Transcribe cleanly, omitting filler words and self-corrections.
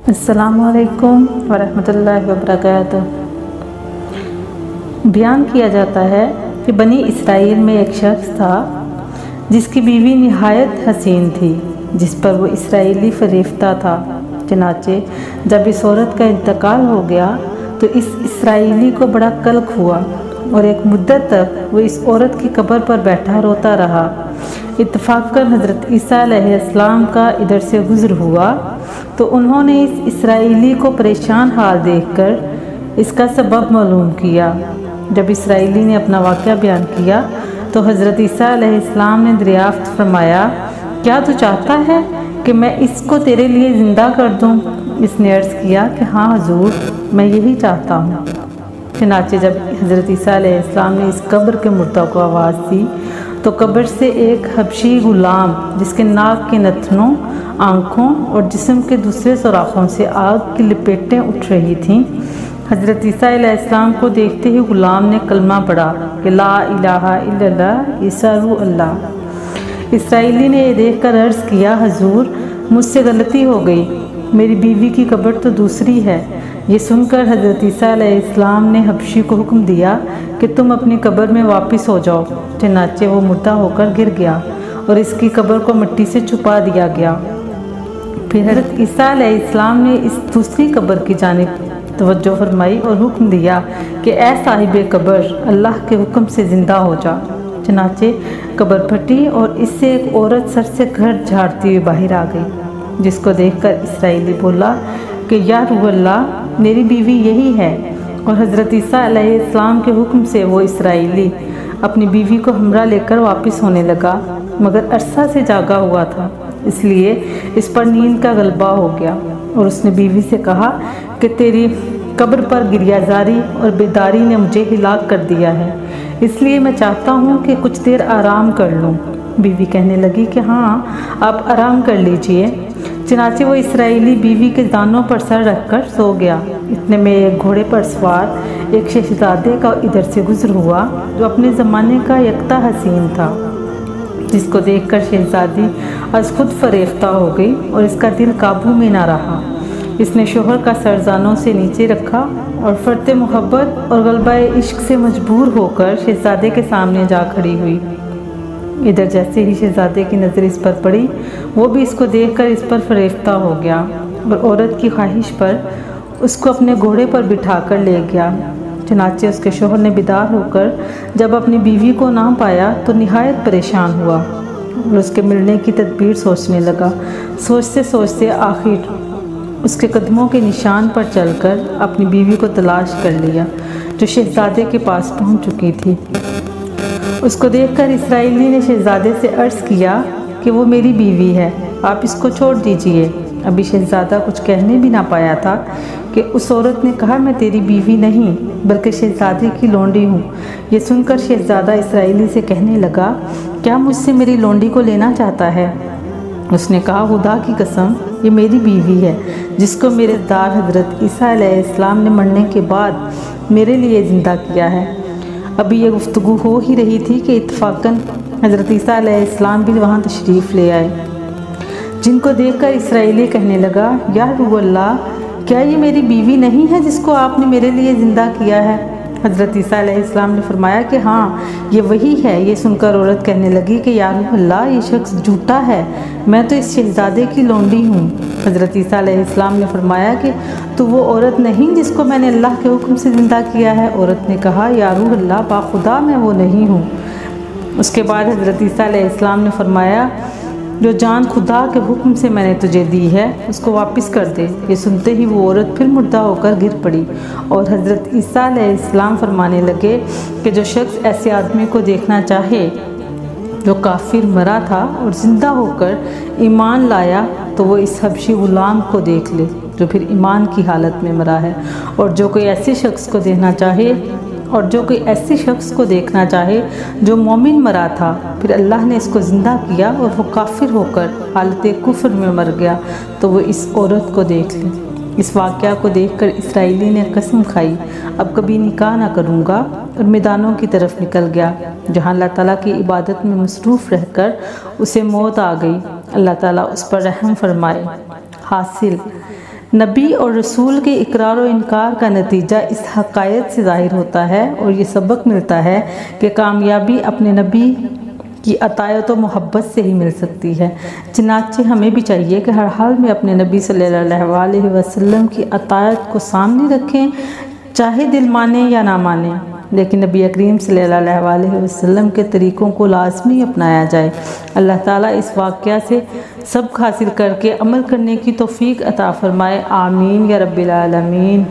अस्सलामु अलैकुम वरहमतुल्लाहि वबरकातुह। बयान किया जाता है कि बनी इसराइल में एक शख्स था जिसकी बीवी निहायत हसीन थी, जिस पर वो इसराइली फरेफ्ता था। चनाचे जब इस औरत का इंतकाल हो गया तो इस इसराइली को बड़ा कल्क हुआ और एक मुद्दत तक वो इस औरत की कब्र पर बैठा रोता रहा। इत्तफाकन हज़रत ईसा अलैहिस्सलाम का इधर से गुज़र हुआ तो उन्होंने इस इसराइली को परेशान हाल देखकर इसका सबब मालूम किया। जब इसराइली ने अपना वाक़या बयान किया तो हज़रत ईसा अलैहिस्सलाम ने दरियाफ़्त फरमाया, क्या तू चाहता है कि मैं इसको तेरे लिए ज़िंदा कर दूँ? इसने अर्ज़ किया कि हाँ हुज़ूर, मैं यही चाहता हूँ। चनाचे जब हज़रत ईसा अलैहिस्सलाम ने इस कब्र के मुर्दा को आवाज़ दी तो कब्र से एक हबशी गुलाम जिसके नाक के नथनों, आँखों और जिस्म के दूसरे सुराखों से आग की लपेटें उठ रही थीं, हज़रत ईसा अलैहिस्सलाम को देखते ही गुलाम ने कलमा पढ़ा कि ला इलाहा इल्लल्लाह ईसा रूह अल्लाह। इसराइली ने ये देख कर अर्ज़ किया, हजूर मुझसे गलती हो गई, मेरी बीवी की कब्र तो दूसरी है। ये सुनकर हज़रत ईसा अलैहिस्सलाम ने हबशी को हुक्म दिया कि तुम अपनी कब्र में वापस हो जाओ। चनाचे वो मुर्दा होकर गिर गया और इसकी कब्र को मिट्टी से छुपा दिया गया। फिर हज़रत ईसा अलैहिस्सलाम ने इस दूसरी कब्र की जानिब तवज्जो फरमाई और हुक्म दिया कि ऐ साहिबे कब्र, अल्लाह के हुक्म से ज़िंदा हो जा। चनाचे कब्र फटी और इससे एक औरत सर से घर झाड़ती हुई बाहर आ गई, जिसको देखकर इसराइली बोला कि या रूह अल्लाह, मेरी बीवी यही है। और हज़रत ईसा अलैहिस्सलाम के हुक्म से वो इसराइली अपनी बीवी को हमरा लेकर वापस होने लगा, मगर अरसा से जागा हुआ था, इसलिए इस पर नींद का गलबा हो गया। और उसने बीवी से कहा कि तेरी कब्र पर गिरियाजारी और बेदारी ने मुझे हिलाक कर दिया है, इसलिए मैं चाहता हूँ कि कुछ देर आराम कर लूँ। बीवी कहने लगी कि हाँ, आप आराम कर लीजिए। चनाचे वो इसराइली बीवी के दानों पर सर रखकर सो गया। इतने में एक घोड़े पर सवार एक शहजादे का इधर से गुजर हुआ जो अपने ज़माने का यकता हसीन था, जिसको देखकर शहजादी आज खुद फरेफ्ता हो गई और इसका दिल काबू में ना रहा। इसने शोहर का सर ज़ानों से नीचे रखा और फर्ते मोहब्बत और गलबाए इश्क से मजबूर होकर शहजादे के सामने जा खड़ी हुई। इधर जैसे ही शहजादे की नज़र इस पर पड़ी, वो भी इसको देखकर इस पर फरेफ्ता हो गया और औरत की ख्वाहिश पर उसको अपने घोड़े पर बिठा कर ले गया। चनाचे उसके शोहर ने बेदार होकर जब अपनी बीवी को ना पाया तो निहायत परेशान हुआ और उसके मिलने की तदबीर सोचने लगा। सोचते सोचते आखिर उसके कदमों के निशान पर चलकर अपनी बीवी को तलाश कर लिया, जो शहजादे के पास पहुंच चुकी थी। उसको देखकर इसराइली ने शहजादे से अर्ज़ किया कि वो मेरी बीवी है, आप इसको छोड़ दीजिए। अभी शहजादा कुछ कहने भी ना पाया था कि उस औरत ने कहा, मैं तेरी बीवी नहीं बल्कि शहजादे की लोंडी हूँ। ये सुनकर शहजादा इसराइली से कहने लगा, क्या मुझसे मेरी लोंडी को लेना चाहता है? उसने कहा, खुदा की कसम, ये मेरी बीवी है, जिसको मेरे दार हज़रत ईसा अलैहिस्सलाम ने मरने के बाद मेरे लिए ज़िंदा किया है। अभी ये गुफ्तगू हो ही रही थी कि इत्तफाकन हज़रत ईसा अलैहिस्सलाम भी वहाँ तशरीफ़ ले आए, जिनको देखकर इसराइली कहने लगा, या रूह अल्लाह, क्या ये मेरी बीवी नहीं है जिसको आपने मेरे लिए ज़िंदा किया है? हज़रत ईसा अलैहिस्सलाम ने फरमाया कि हाँ, ये वही है। ये सुनकर औरत कहने लगी कि या रूह अल्लाह, ये शख्स झूठा है, मैं तो इस शहजादे की लोंडी हूँ। हज़रत ईसा अलैहिस्सलाम ने फरमाया कि तो वो औरत नहीं जिसको मैंने अल्लाह के हुक्म से ज़िंदा किया है? औरत ने कहा, या रूह अल्लाह, बाखुदा मैं वो नहीं हूँ। उसके बाद हज़रत ईसा अलैहिस्सलाम ने फरमाया, जो जान खुदा के हुक्म से मैंने तुझे दी है उसको वापस कर दे। ये सुनते ही वो औरत फिर मुर्दा होकर गिर पड़ी और हज़रत ईसा अलैहिस्सलाम फरमाने लगे कि जो शख्स ऐसे आदमी को देखना चाहे जो काफिर मरा था और ज़िंदा होकर ईमान लाया, तो वो इस हबशी गुलाम को देख ले जो फिर ईमान की हालत में मरा है। और जो कोई ऐसे शख्स को देखना चाहे जो मोमिन मरा था, फिर अल्लाह ने इसको ज़िंदा किया और वो काफिर होकर हालत कुफ्र में मर गया, तो वो इस औरत को देख ले। इस वाक़या को देखकर इसराइली ने कसम खाई, अब कभी निकाह ना करूँगा, और मैदानों की तरफ निकल गया, जहाँ अल्लाह ताला की इबादत में मसरूफ़ रहकर उसे मौत आ गई। अल्लाह ताला उस पर रहम फरमाए। हासिल, نبی اور رسول کے اقرار و انکار کا نتیجہ اس حقائق سے ظاہر ہوتا ہے اور یہ سبق ملتا ہے کہ کامیابی اپنے نبی کی اطاعت و محبت سے ہی مل سکتی ہے۔ چنانچہ ہمیں بھی چاہیے کہ ہر حال میں اپنے نبی صلی اللہ علیہ وسلم کی اطاعت کو سامنے رکھیں، چاہے دل مانے یا نہ مانے، لیکن نبی کریم صلی اللہ علیہ وسلم کے طریقوں کو لازمی اپنایا جائے۔ اللہ تعالیٰ اس واقعہ سے سبق حاصل کر کے عمل کرنے کی توفیق عطا فرمائے، آمین یا رب العالمین۔